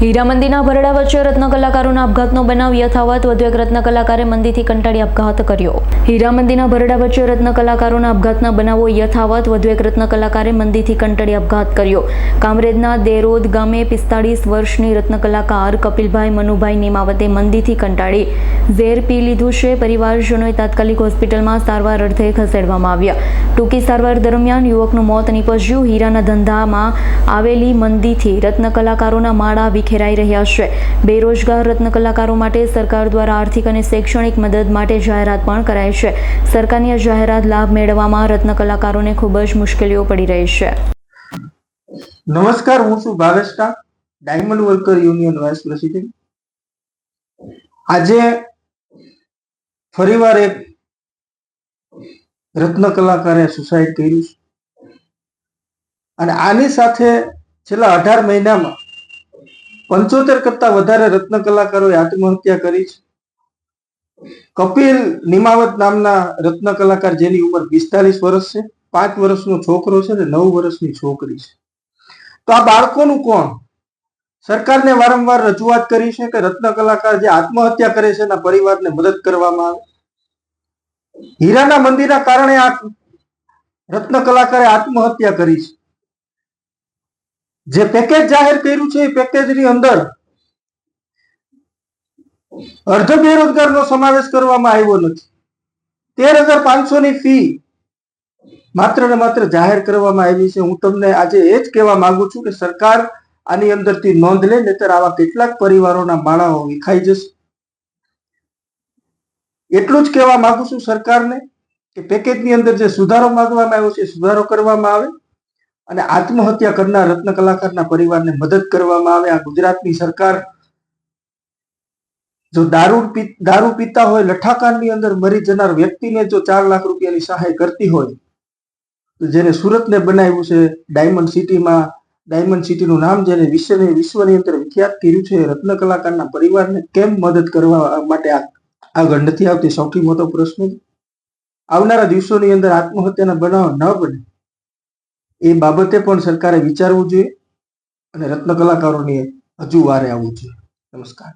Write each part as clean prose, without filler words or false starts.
હીરામંદીના ભરડા વચ્ચે રત્ન કલાકારોના આપઘાતનો બનાવ યથાવત, વધુ એક રત્ન કલાકારે મંદીથી કંટાળી આપઘાત કર્યો. હીરામંદીના ભરડા વચ્ચે રત્ન કલાકારોના આપઘાતના બનાવો યથાવત, વધુ એક રત્ન કલાકારે મંદીથી કંટાળી આપઘાત કર્યો. કામરેજના દેરોદ ગામે 45 વર્ષની રત્ન કલાકાર કપિલભાઈ મનુભાઈ નિમાવતે મંદીથી કંટાળી ઝેર પી લીધું છે. પરિવારજનોએ તાત્કાલિક હોસ્પિટલમાં સારવાર અર્થે ખસેડવામાં આવ્યા. ટૂંકી સારવાર દરમિયાન યુવકનું મોત નીપજ્યું. હીરાના ધંધામાં આવેલી મંદીથી રત્ન કલાકારોના માળા વિખેરાઈ રહ્યા છે. બેરોજગાર રત્ન કલાકારો માટે સરકાર દ્વારા આર્થિક અને શૈક્ષણિક મદદ માટે જાહેરાત પણ કરાઈ છે. સરકારની આ જાહેરાત લાભ મેળવવામાં રત્ન કલાકારોને ખૂબ જ મુશ્કેલીઓ પડી રહી છે. નમસ્કાર, હું છું ભાવેશકા, diamond worker union vice president. આજે ફરીવાર એક રત્ન કલાકારે સુસાઇડ કર્યું છે અને આની સાથે છેલ્લા 18 મહિનામાં 75 કરતા વધારે રત્ન કલાકારોએ આત્મહત્યા કરી છે. કપિલ નિમાવત નામના રત્ન કલાકાર, જેની ઉંમર 45 વર્ષ છે, 5 વર્ષનો છોકરો છે અને 9 વર્ષની છોકરી છે. તો આ બાળકોનું કોણ? સરકારને વારંવાર રજૂઆત કરી છે કે રત્ન કલાકાર જે આત્મહત્યા કરે છે એના પરિવારને મદદ કરવામાં આવે. હીરાના મંદીના કારણે આ રત્ન કલાકારે આત્મહત્યા કરી છે. જે પેકેજ જાહેર કર્યું છે એ પેકેજની અંદર અર્ધ બેરોજગારનો સમાવેશ કરવામાં આવ્યો નથી. 13,500 ની ફી માત્ર ને માત્ર જાહેર કરવામાં આવી છે. હું તમને આજે એ જ કહેવા માંગુ છું કે સરકાર આની અંદરથી નોંધ લે, નહીતર આવા કેટલાક પરિવારોના માળાઓ વિખાઈ જશે. એટલું જ કહેવા માંગુ છું સરકારને કે પેકેજની અંદર જે સુધારો માંગવામાં આવ્યો છે સુધારો કરવામાં આવે અને આત્મહત્યા કરનાર રત્ન કલાકારના પરિવારને મદદ કરવામાં આવે. આ ગુજરાતની સરકાર જો દારૂ પીતા હોય, લઠ્ઠાકાંડની અંદર મરી જનાર વ્યક્તિને જો 4 લાખ રૂપિયાની સહાય કરતી હોય, તો જેને સુરતને બનાવ્યું છે ડાયમંડ સિટીમાં, ડાયમંડ સિટીનું નામ જેને વિશ્વની અંદર વિખ્યાત કર્યું છે, રત્ન કલાકારના પરિવારને કેમ મદદ કરવા માટે આગળ નથી આવતી? સૌથી મોટો પ્રશ્ન. આવનારા દિવસોની અંદર આત્મહત્યાના બનાવ ન બને એ બાબતે પણ સરકારે વિચારવું જોઈએ અને રત્ન કલાકારોની હજુ વારે આવવું જોઈએ. નમસ્કાર.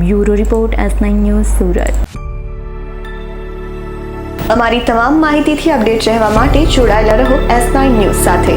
Bureau report, S9 news, Surat. અમારી તમામ માહિતીથી અપડેટ રહેવા માટે જોડાયેલા રહો S9 ન્યૂઝ સાથે.